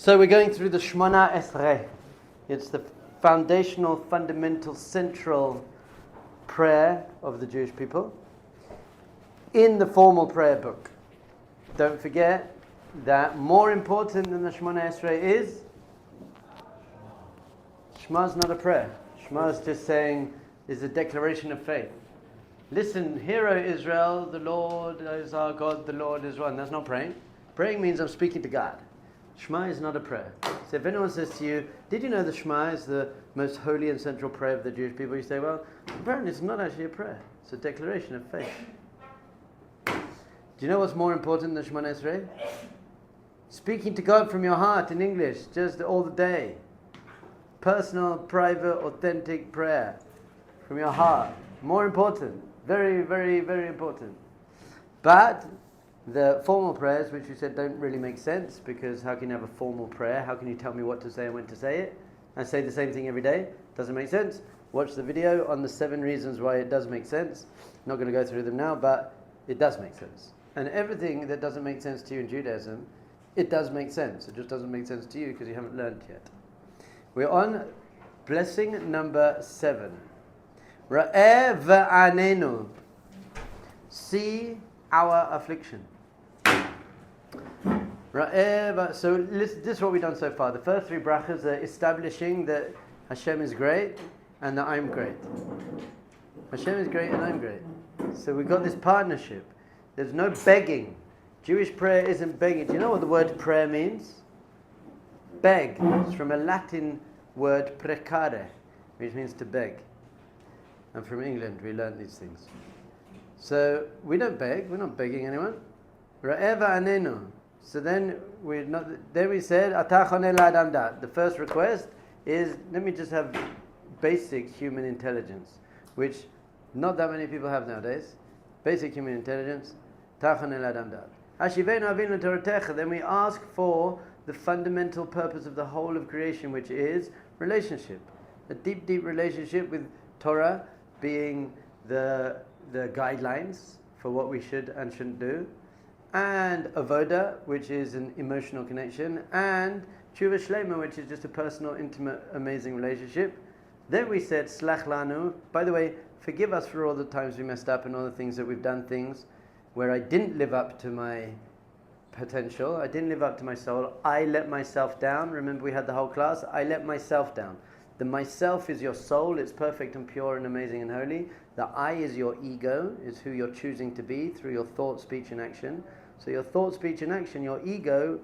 So we're going through the Shemoneh Esrei. It's the foundational, fundamental, central prayer of the Jewish people in the formal prayer book. Don't forget that more important than the Shemoneh Esrei is Shema is not a prayer. Shema is just saying, is a declaration of faith. Listen, hear, O Israel, the Lord is our God, the Lord is one. That's not praying. Praying means I'm speaking to God. Shema is not a prayer. So if anyone says to you, did you know the Shema is the most holy and central prayer of the Jewish people? You say, well, apparently it's not actually a prayer. It's a declaration of faith. Do you know what's more important than Shemoneh Esrei? Speaking to God from your heart in English, just all the day. Personal, private, authentic prayer from your heart. More important. Very, very, very important. But the formal prayers, which you said don't really make sense, because how can you have a formal prayer? How can you tell me what to say and when to say it? And say the same thing every day? Doesn't make sense. Watch the video on the 7 reasons why it does make sense. Not going to go through them now, but it does make sense. And everything that doesn't make sense to you in Judaism, it does make sense. It just doesn't make sense to you because you haven't learned yet. We're on blessing number 7. Ra'eh v'anenu. See our affliction. So this is what we've done so far. The first 3 brachas are establishing that Hashem is great and that I'm great. Hashem is great and I'm great. So we've got this partnership. There's no begging. Jewish prayer isn't begging. Do you know what the word prayer means? Beg. It's from a Latin word precare, which means to beg. And from England we learned these things. So we don't beg. We're not begging anyone. Ra'eh v'anenu. So then we said, Atah choneh la'adam da'at. The first request is, let me just have basic human intelligence, which not that many people have nowadays. Basic human intelligence. Atah choneh la'adam da'at. Hashivenu avinu Toratecha. Then we ask for the fundamental purpose of the whole of creation, which is relationship. A deep, deep relationship with Torah being the guidelines for what we should and shouldn't do, and avoda, which is an emotional connection, and tshuva shlema, which is just a personal, intimate, amazing relationship. Then we said slach lanu. By the way, forgive us for all the times we messed up and all the things that we've done, things where I didn't live up to my potential, I didn't live up to my soul, I let myself down. Remember we had the whole class, I let myself down. The myself is your soul, it's perfect and pure and amazing and holy. The I is your ego, is who you're choosing to be through your thought, speech and action. So your thought, speech and action, your ego,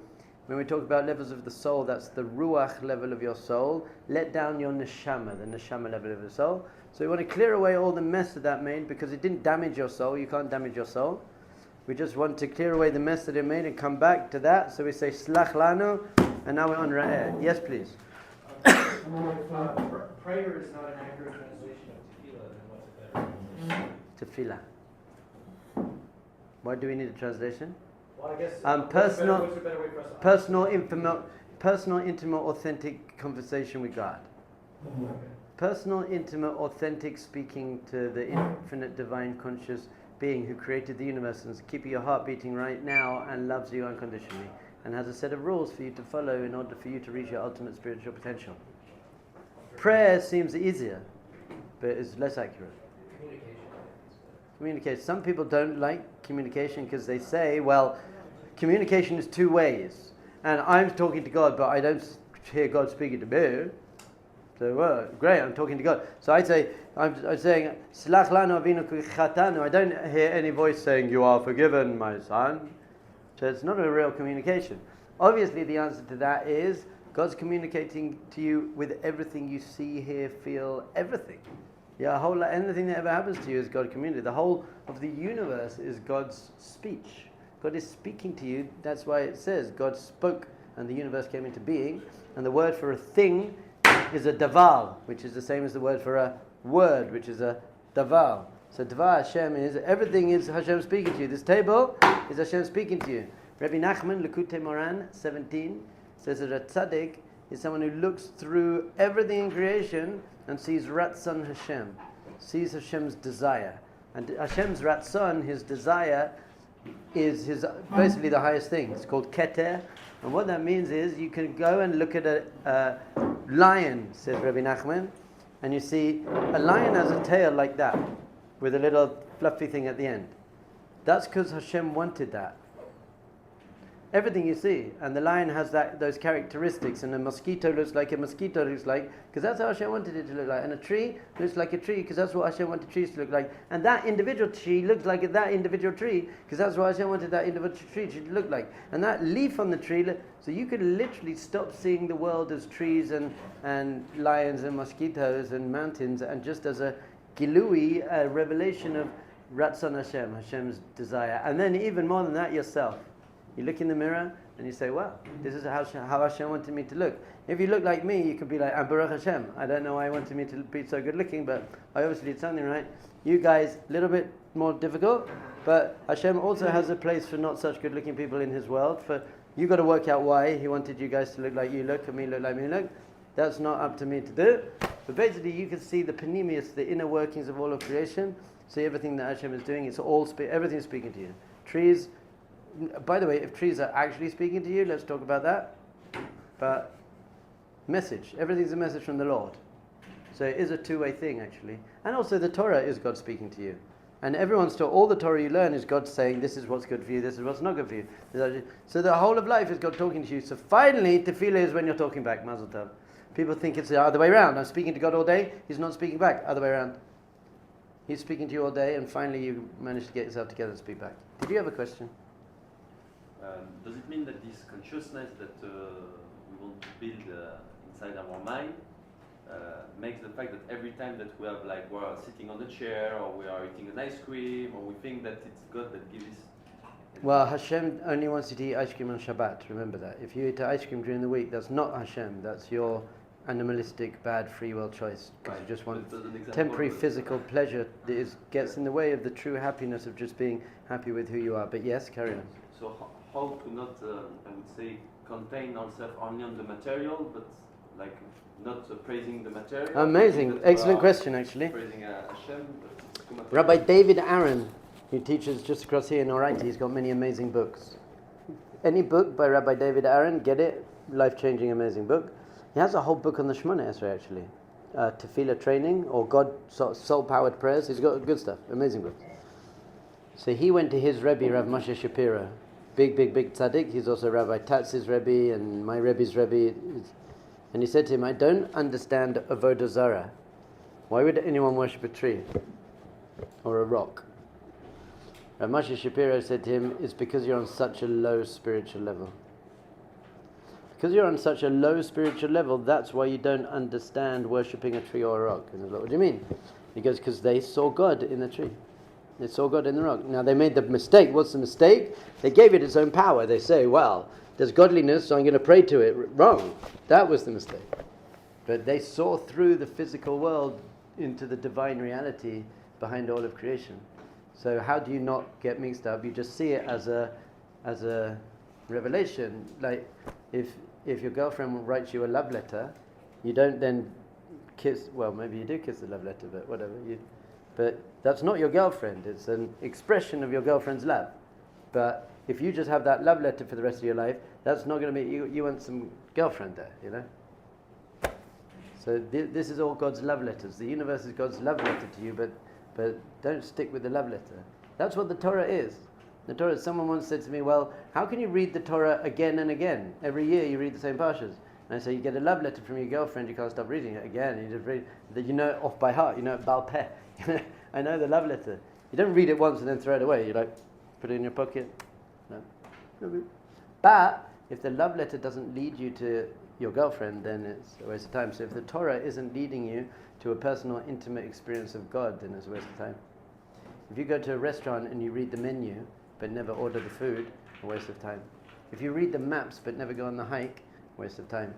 when we talk about levels of the soul, that's the ruach level of your soul. Let down your neshama, the neshama level of the soul. So you want to clear away all the mess that made, because it didn't damage your soul, you can't damage your soul. We just want to clear away the mess that it made and come back to that. So we say slach lanu, and now we're on ra'eh. Yes, please. Prayer is not an accurate translation of tefillah, then what's it better? Tefillah. Why do we need a translation? Well, I guess Personal, what's a better way for us to personal, intimate, authentic conversation with God. Okay. Personal, intimate, authentic speaking to the infinite, divine, conscious being who created the universe and is keeping your heart beating right now and loves you unconditionally and has a set of rules for you to follow in order for you to reach your ultimate spiritual potential. Prayer seems easier, but it's less accurate. Communication. Some people don't like communication because they say, well, communication is 2 ways. And I'm talking to God, but I don't hear God speaking to me. So, well, great, I'm talking to God. So I'm saying, Slach lanu avinu ki chatanu. I don't hear any voice saying, you are forgiven, my son. So it's not a real communication. Obviously, the answer to that is God's communicating to you with everything you see, hear, feel, everything. Yeah, anything that ever happens to you is God communicating. The whole of the universe is God's speech. God is speaking to you. That's why it says God spoke and the universe came into being. And the word for a thing is a davar, which is the same as the word for a word, which is a davar. So davar Hashem is, everything is Hashem speaking to you. This table is Hashem speaking to you. Rabbi Nachman, Likutei Moran 17, says that a tzaddik is someone who looks through everything in creation and sees Ratzon Hashem, sees Hashem's desire. And Hashem's Ratzon, his desire, is his basically the highest thing. It's called Keter, And what that means is you can go and look at a lion, says Rabbi Nachman, and you see a lion has a tail like that, with a little fluffy thing at the end. That's because Hashem wanted that. Everything you see, and the lion has those characteristics, and a mosquito looks like a mosquito looks like, because that's how Hashem wanted it to look like. And a tree looks like a tree, because that's what Hashem wanted trees to look like. And that individual tree looks like that individual tree, because that's what Hashem wanted that individual tree to look like. And that leaf on the tree, so you could literally stop seeing the world as trees and lions and mosquitoes and mountains, and just as a gilui, a revelation of Ratzon Hashem, Hashem's desire. And then even more than that, yourself. You look in the mirror and you say, wow, this is how Hashem wanted me to look. If you look like me, you could be like, Baruch Hashem. I don't know why he wanted me to be so good looking, but I obviously did something right. You guys, a little bit more difficult, but Hashem also has a place for not such good looking people in his world. For you got to work out why he wanted you guys to look like you look and me look like me look. That's not up to me to do. But basically you can see the panemius, the inner workings of all of creation. See everything that Hashem is doing, it's all everything's speaking to you. Trees. By the way, if trees are actually speaking to you, let's talk about that. But message, everything's a message from the Lord. So it is a two-way thing, actually. And also the Torah is God speaking to you. And everyone's taught, all the Torah you learn is God saying, this is what's good for you, this is what's not good for you. So the whole of life is God talking to you. So finally, Tefillah is when you're talking back, Mazel Tov. People think it's the other way around. I'm speaking to God all day, He's not speaking back. Other way around. He's speaking to you all day, and finally you manage to get yourself together and speak back. Did you have a question? Does it mean that this consciousness that we want to build inside our mind makes the fact that every time that we have, like, we're sitting on a chair or we are eating an ice cream or we think that it's God that gives us? Well, Hashem only wants you to eat ice cream on Shabbat. Remember that. If you eat ice cream during the week, that's not Hashem. That's your animalistic, bad free will choice. Because you just want temporary physical pleasure that gets in the way of the true happiness of just being happy with who you are. But yes, carry on. So how to not, I would say, contain ourselves only on the material, but like not praising the material? Amazing. Excellent question, actually. Praising Hashem, but Rabbi David Aaron, who teaches just across here in Oraita, he's got many amazing books. Any book by Rabbi David Aaron, get it. Life-changing, amazing book. He has a whole book on the Shemoneh Esrei, actually. Tefillah training, or God, soul-powered prayers. He's got good stuff. Amazing book. So he went to his Rebbe, Rav Moshe Shapiro. Big tzaddik. He's also Rabbi Tatz's Rebbe and my Rebbe's Rebbe. And he said to him, I don't understand Avodah Zarah. Why would anyone worship a tree? Or a rock? Rav Moshe Shapiro said to him, it's because you're on such a low spiritual level. Because you're on such a low spiritual level, that's why you don't understand worshipping a tree or a rock. And he's like, what do you mean? He goes, because they saw God in the tree. They saw God in the rock. Now they made the mistake. What's the mistake? They gave it its own power. They say, well, there's godliness, so I'm going to pray to it. Wrong. That was the mistake. But they saw through the physical world into the divine reality behind all of creation. So how do you not get mixed up? You just see it as a revelation. Like if your girlfriend writes you a love letter, you don't then kiss. Well, maybe you do kiss the love letter, but whatever. But that's not your girlfriend. It's an expression of your girlfriend's love. But if you just have that love letter for the rest of your life, that's not going to be, you want some girlfriend there, you know? So this is all God's love letters. The universe is God's love letter to you, but don't stick with the love letter. That's what the Torah is. The Torah, someone once said to me, well, how can you read the Torah again and again? Every year you read the same parshas. And I say, you get a love letter from your girlfriend, you can't stop reading it again. You just read that, you know it off by heart, you know it bal peh. I know the love letter. You don't read it once and then throw it away. You like, put it in your pocket. No. But if the love letter doesn't lead you to your girlfriend, then it's a waste of time. So if the Torah isn't leading you to a personal, intimate experience of God, then it's a waste of time. If you go to a restaurant and you read the menu, but never order the food, a waste of time. If you read the maps but never go on the hike, waste of time.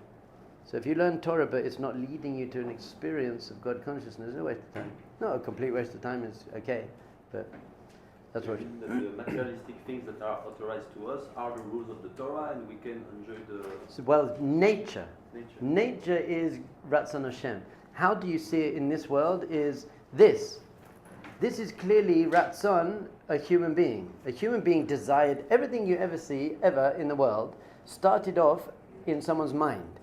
So if you learn Torah but it's not leading you to an experience of God consciousness, it's a waste of time. Not a complete waste of time, it's okay, but that's what... The materialistic things that are authorized to us are the rules of the Torah, and we can enjoy the... So, well, nature. Nature is Ratzon Hashem. How do you see it in this world is this. This is clearly Ratzon, a human being. A human being desired everything you ever see, ever in the world, started off in someone's mind.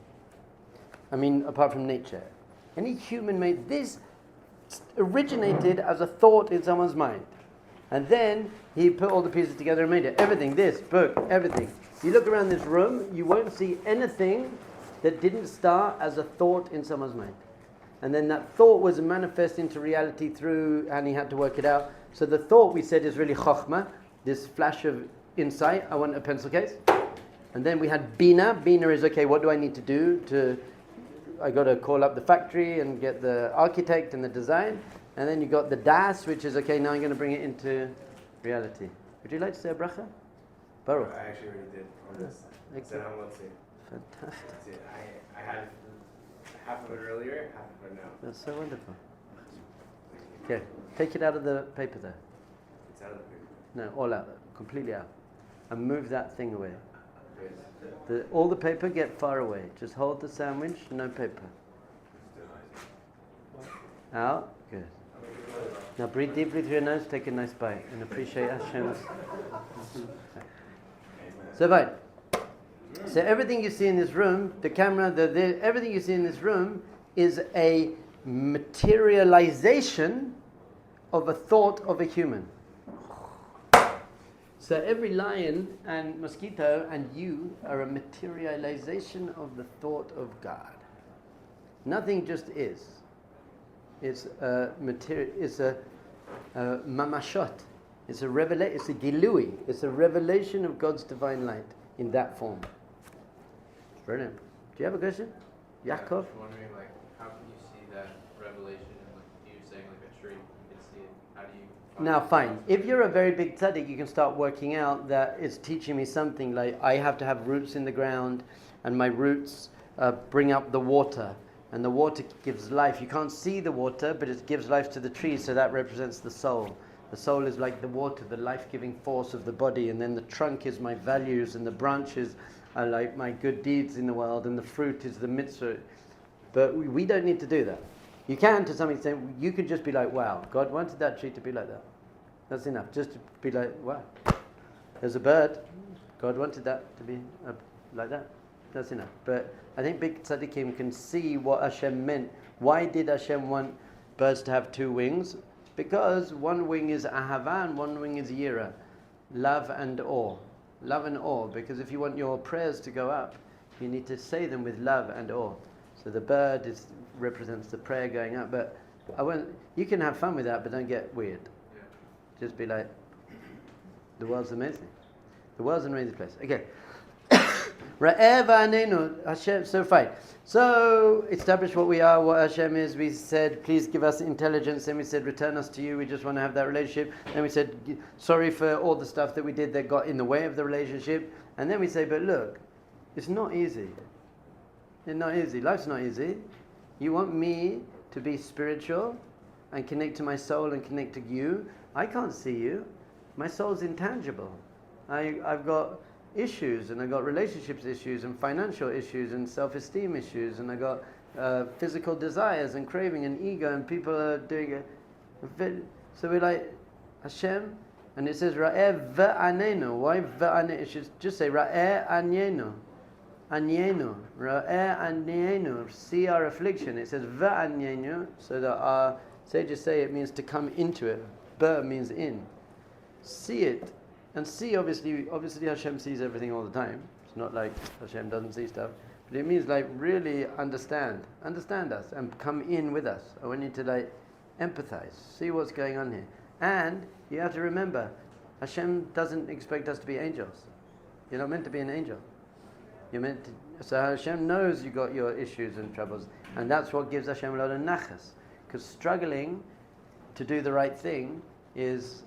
I mean, apart from nature. Any human made this originated as a thought in someone's mind. And then he put all the pieces together and made it. Everything, this, book, everything. You look around this room, you won't see anything that didn't start as a thought in someone's mind. And then that thought was manifest into reality through, and he had to work it out. So the thought, we said, is really chokhmah, this flash of insight. I want a pencil case. And then we had bina. Bina is, okay, what do I need to do I got to call up the factory and get the architect and the design. And then you got the das, which is, okay, now I'm going to bring it into reality. Would you like to say a bracha? Baruch. I actually already did on this. Fantastic. I had half of it earlier, half of it now. That's so wonderful. Okay, take it out of the paper there. It's out of the paper. No, all out, completely out. And move that thing away. All the paper, get far away. Just hold the sandwich, no paper. Out, good. Now breathe deeply through your nose, take a nice bite, and appreciate Hashem's. So fine. So everything you see in this room, the camera, everything you see in this room is a materialization of a thought of a human. So every lion and mosquito and you are a materialization of the thought of God. Nothing just is. It's a material. It's a mamashot. It's a revelation. It's a gilui. It's a revelation of God's divine light in that form. It's brilliant. Do you have a question, Yaakov? Yeah, I was wondering, like, how can you see that revelation? And like you're saying, like a tree, you can see it. How do you? Now, fine. If you're a very big tzaddik, you can start working out that it's teaching me something like I have to have roots in the ground, and my roots bring up the water, and the water gives life. You can't see the water, but it gives life to the tree, so that represents the soul. The soul is like the water, the life-giving force of the body, and then the trunk is my values, and the branches are like my good deeds in the world, and the fruit is the mitzvah. But we don't need to do that. You can, to some extent, you can just be like, wow, God wanted that tree to be like that. That's enough. Just to be like, wow, there's a bird. God wanted that to be like that. That's enough. But I think big tzaddikim can see what Hashem meant. Why did Hashem want birds to have two wings? Because one wing is ahava and one wing is yira. Love and awe. Love and awe. Because if you want your prayers to go up, you need to say them with love and awe. So the bird represents the prayer going up. But you can have fun with that, but don't get weird. Just be like, the world's amazing. The world's an amazing place. Okay. Ra'eh v'anenu, Hashem, so fine. So, establish what we are, what Hashem is. We said, please give us intelligence. Then we said, return us to you. We just want to have that relationship. Then we said, sorry for all the stuff that we did that got in the way of the relationship. And then we say, but look, it's not easy. It's not easy. Life's not easy. You want me to be spiritual and connect to my soul and connect to you. I can't see you. My soul's intangible. I've got issues, and I've got relationships issues, and financial issues, and self-esteem issues, and I've got physical desires, and craving, and ego, and people are doing it. So we're like, Hashem, and it says, Ra'eh v'anenu. Why v'anenu? It should just say, Ra'eh anyenu. Anyenu. Ra'eh anyenu. See our affliction. It says, v'anyenu, so that our sages say it means to come into it. Ber means in. See it. And see, obviously Hashem sees everything all the time. It's not like Hashem doesn't see stuff. But it means like really understand us and come in with us. I want you to like empathize, see what's going on here. And you have to remember, Hashem doesn't expect us to be angels. You're not meant to be an angel. You're meant to, so Hashem knows you got your issues and troubles. And that's what gives Hashem a lot of nachas. Because struggling to do the right thing gives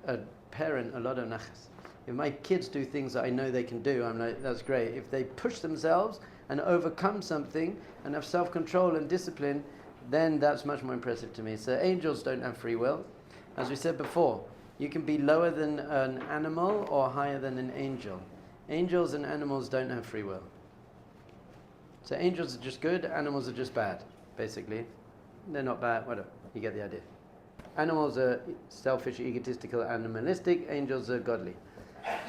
a parent a lot of nachas. If my kids do things that I know they can do, I'm like, that's great. If they push themselves and overcome something and have self-control and discipline, then that's much more impressive to me. So angels don't have free will. As we said before, you can be lower than an animal or higher than an angel. Angels and animals don't have free will. So angels are just good, animals are just bad, basically. They're not bad, whatever. You get the idea. Animals are selfish, egotistical, animalistic. Angels are godly.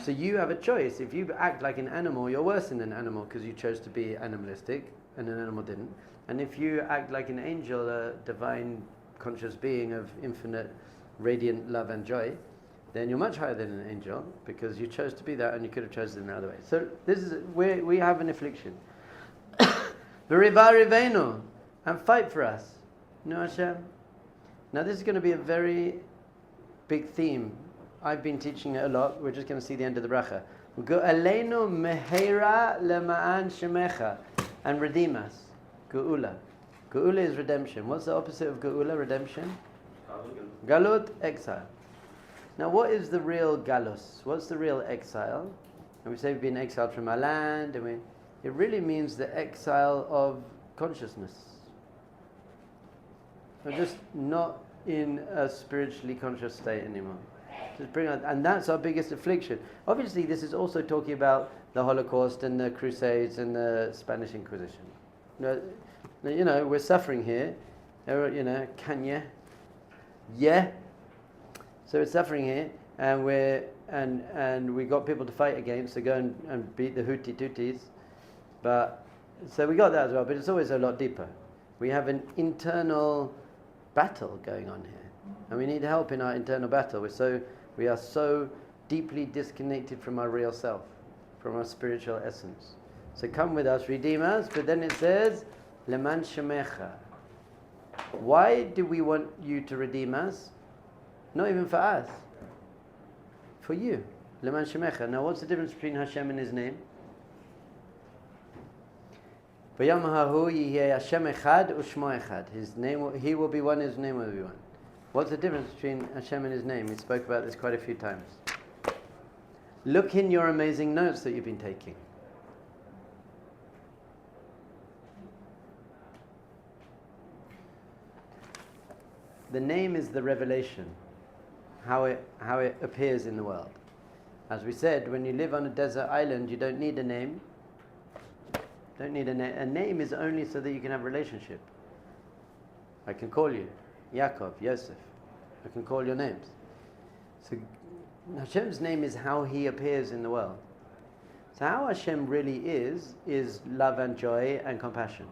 So you have a choice. If you act like an animal, you're worse than an animal because you chose to be animalistic and an animal didn't. And if you act like an angel, a divine conscious being of infinite radiant love and joy, then you're much higher than an angel because you chose to be that and you could have chosen the other way. So this is we have an affliction. V'rivarivenu, and fight for us. No Hashem. Now this is going to be a very big theme. I've been teaching it a lot. We're just going to see the end of the bracha. Go'aleinu meheira lema'an shemecha, and redeem us. Geula. Geula is redemption. What's the opposite of Geula? Redemption? Galut, exile. Now what is the real galus? What's the real exile? And we say we've been exiled from our land, and it really means the exile of consciousness. We're just not in a spiritually conscious state anymore. Just bring on, and that's our biggest affliction. Obviously this is also talking about the Holocaust and the Crusades and the Spanish Inquisition. You know, we're suffering here. You know, Kanye. Yeah. So we're suffering here, and we got people to fight against. So go and beat the Houthi Tutsis. But so we got that as well. But it's always a lot deeper. We have an internal battle going on here, and we need help in our internal battle. We are so deeply disconnected from our real self, from our spiritual essence. So come with us, redeem us. But then it says, Leman Shemecha. Why do we want you to redeem us? Not even for us. For you. Leman Shemecha. Now what's the difference between Hashem and His name? V'yom hahu yihyeh Hashem echad u'shmo echad. His name, He will be one, His name will be one. What's the difference between Hashem and His name? We spoke about this quite a few times. Look in your amazing notes that you've been taking. The name is the revelation, how it appears in the world. As we said, when you live on a desert island, you don't need a name. Don't need a name. A name is only so that you can have a relationship. I can call you Yaakov, Yosef. I can call your names. So Hashem's name is how He appears in the world. So how Hashem really is love and joy and compassion.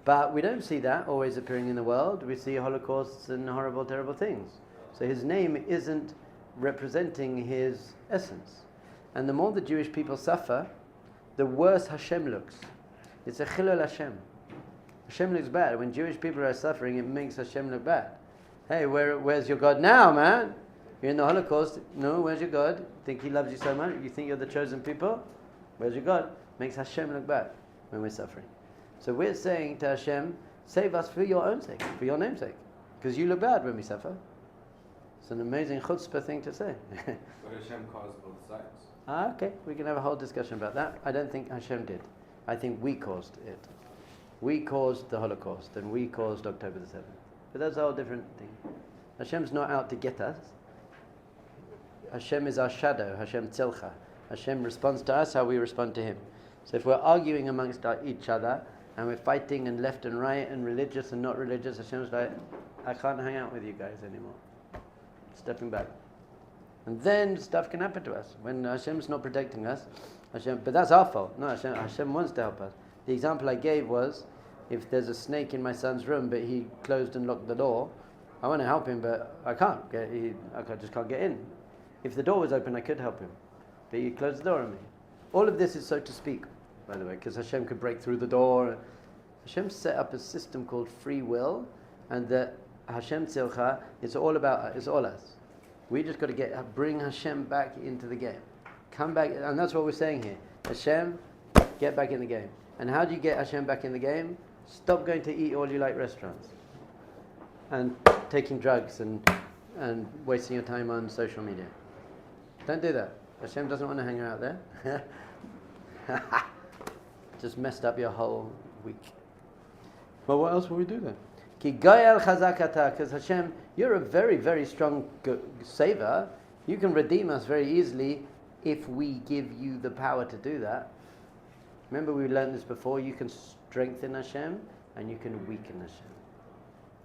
But we don't see that always appearing in the world. We see holocausts and horrible, terrible things. So His name isn't representing His essence. And the more the Jewish people suffer, the worse Hashem looks. It's a chilul Hashem. Hashem looks bad. When Jewish people are suffering, it makes Hashem look bad. Hey, where's your God now, man? You're in the Holocaust. No, where's your God? Think He loves you so much? You think you're the chosen people? Where's your God? Makes Hashem look bad when we're suffering. So we're saying to Hashem, save us for your own sake, for your name's sake. Because you look bad when we suffer. It's an amazing chutzpah thing to say. But Hashem caused both sides. Okay, we can have a whole discussion about that. I don't think Hashem did. I think we caused it. We caused the Holocaust, and we caused October the 7th. But that's a whole different thing. Hashem's not out to get us. Hashem is our shadow, Hashem tzilcha. Hashem responds to us how we respond to Him. So if we're arguing amongst each other, and we're fighting and left and right and religious and not religious, Hashem's like, I can't hang out with you guys anymore. Stepping back. And then stuff can happen to us. When Hashem's not protecting us, but that's our fault. No, Hashem wants to help us. The example I gave was, if there's a snake in my son's room, but he closed and locked the door, I want to help him, but I can't. I just can't get in. If the door was open, I could help him. But he closed the door on me. All of this is so to speak, by the way, because Hashem could break through the door. Hashem set up a system called free will, and that Hashem Tzilcha, it's all about, it's all us. We just got to bring Hashem back into the game. Come back, and that's what we're saying here. Hashem, get back in the game. And how do you get Hashem back in the game? Stop going to eat all you like restaurants. And taking drugs and wasting your time on social media. Don't do that. Hashem doesn't want to hang out there. Just messed up your whole week. Well, what else will we do then? Ki goyal chazakata, because Hashem, you're a very, very strong saver. You can redeem us very easily if we give you the power to do that. Remember we learned this before, you can strengthen Hashem and you can weaken Hashem.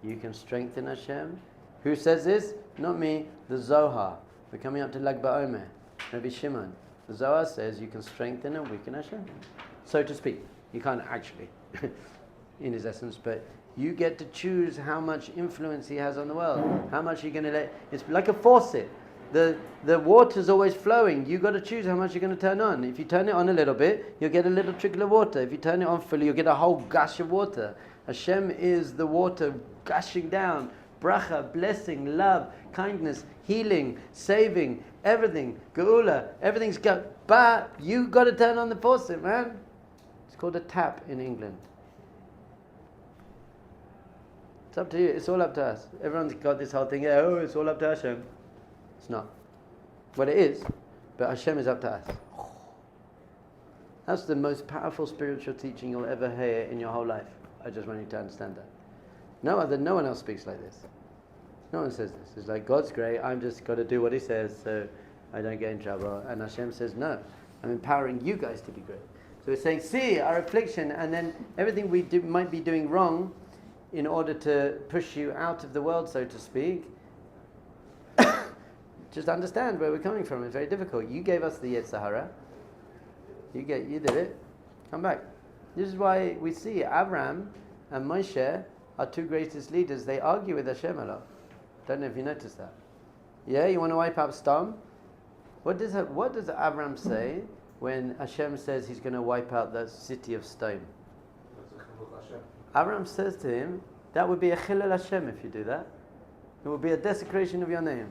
You can strengthen Hashem. Who says this? Not me, the Zohar. We're coming up to Lag BaOmer. Rabbi Shimon. The Zohar says you can strengthen and weaken Hashem, so to speak. You can't actually, in his essence, but you get to choose how much influence he has on the world. How much you're going to let. It's like a faucet. The water's always flowing. You've got to choose how much you're going to turn on. If you turn it on a little bit, you'll get a little trickle of water. If you turn it on fully, you'll get a whole gush of water. Hashem is the water gushing down. Bracha, blessing, love, kindness, healing, saving, everything. Geula, everything's go. But you got to turn on the faucet, man. It's called a tap in England. It's up to you. It's all up to us. Everyone's got this whole thing. Oh, it's all up to Hashem. It's not. Well, it is, but Hashem is up to us. That's the most powerful spiritual teaching you'll ever hear in your whole life. I just want you to understand that. No one else speaks like this. No one says this. It's like, God's great, I'm just got to do what He says so I don't get in trouble. And Hashem says, no, I'm empowering you guys to be great. So we're saying, see our affliction, and then everything we might be doing wrong in order to push you out of the world, so to speak. Just understand where we're coming from. It's very difficult. You gave us the Yetzer Hara. You did it. Come back. This is why we see Abraham and Moshe, our two greatest leaders, they argue with Hashem a lot. Don't know if you noticed that. Yeah, you want to wipe out Sodom? What does Abraham say when Hashem says He's going to wipe out the city of stone? Abraham says to him, that would be a chilul Hashem if you do that. It would be a desecration of your name.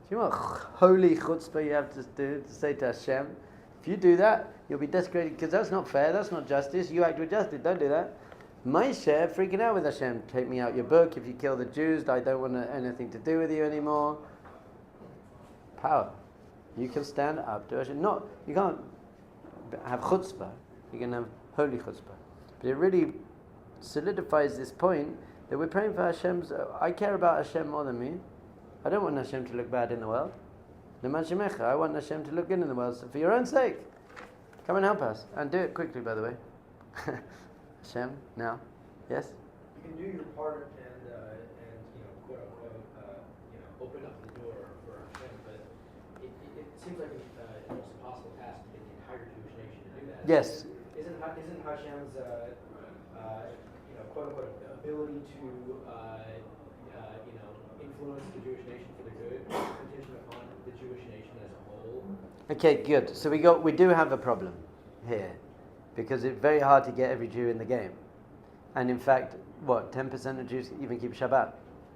Do you know what holy chutzpah you have to do to say to Hashem? If you do that, you'll be desecrated, because that's not fair, that's not justice. You act with justice, don't do that. Moshe freaking out with Hashem. Take me out your book. If you kill the Jews, I don't want anything to do with you anymore. Power. You can stand up to Hashem. You can't have chutzpah. You can have holy chutzpah. But it really solidifies this point that we're praying for Hashem's. I care about Hashem more than me. I don't want Hashem to look bad in the world. I want Hashem to look good in the world. So for your own sake, come and help us. And do it quickly, by the way. Hashem, now. Yes? You can do your part and quote unquote, open up the door for Hashem, but it seems like an almost impossible task to get the entire Jewish nation to do that. Yes. Isn't Hashem's quote unquote ability to influence the Jewish nation for the good contingent upon the Jewish nation as a whole? Okay, good. So we do have a problem here, because it's very hard to get every Jew in the game. And in fact, 10% of Jews even keep Shabbat?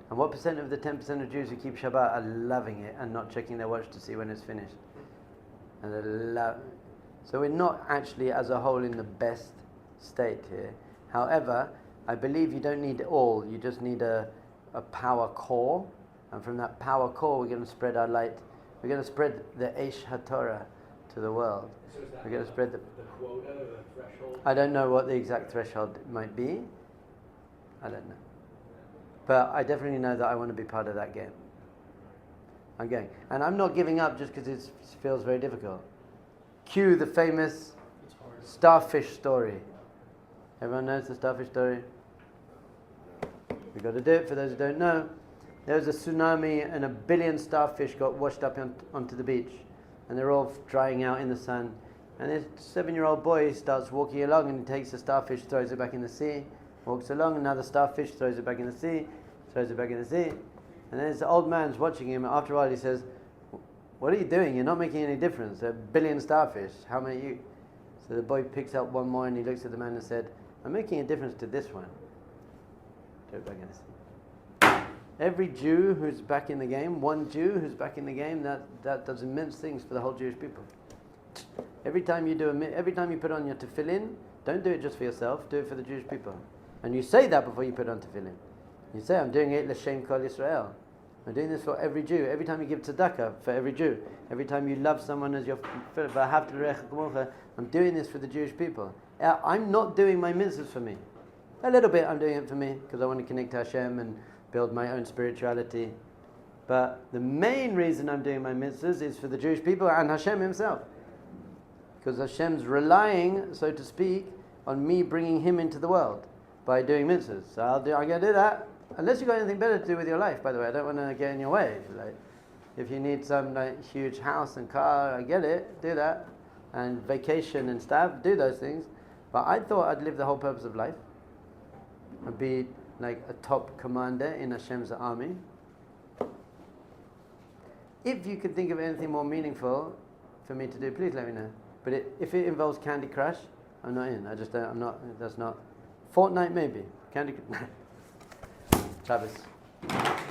And what percent of the 10% of Jews who keep Shabbat are loving it and not checking their watch to see when it's finished? And so we're not actually as a whole in the best state here. However, I believe you don't need all, you just need a power core, and from that power core we're going to spread our light. We're going to spread the Eish HaTorah to the world. So is that We're going to spread the quota or the threshold? I don't know what the exact threshold might be. I don't know. But I definitely know that I want to be part of that game. I'm going. And I'm not giving up just because it feels very difficult. Cue the famous starfish story. Everyone knows the starfish story? We've got to do it for those who don't know. There was a tsunami and 1 billion starfish got washed up onto the beach. And they're all drying out in the sun. And this 7-year-old boy starts walking along, and he takes a starfish, throws it back in the sea. Walks along, another starfish, throws it back in the sea, throws it back in the sea. And then this old man's watching him. After a while he says, what are you doing? You're not making any difference. 1 billion starfish. How many you? So the boy picks up one more and he looks at the man and said, I'm making a difference to this one. Throw it back in the sea. Every Jew who's back in the game, one Jew who's back in the game, that does immense things for the whole Jewish people. Every time you put on your tefillin, don't do it just for yourself, do it for the Jewish people. And you say that before you put on tefillin. You say, I'm doing it l'shem kol Yisrael. I'm doing this for every Jew. Every time you give tzedakah, for every Jew. Every time you love someone as your I'm doing this for the Jewish people. I'm not doing my mitzvahs for me. A little bit I'm doing it for me, because I want to connect to Hashem and build my own spirituality. But the main reason I'm doing my mitzvahs is for the Jewish people and Hashem Himself. Because Hashem's relying, so to speak, on me bringing Him into the world by doing mitzvahs. So I'm going to do that. Unless you've got anything better to do with your life, by the way. I don't want to get in your way. If you need some like huge house and car, I get it, do that. And vacation and stuff, do those things. But I thought I'd live the whole purpose of life. I'd be like a top commander in Hashem's army. If you could think of anything more meaningful for me to do, please let me know. But if it involves Candy Crush, I'm not in. I just don't, I'm not, that's not. Fortnite maybe. Candy Crush. Shabbos.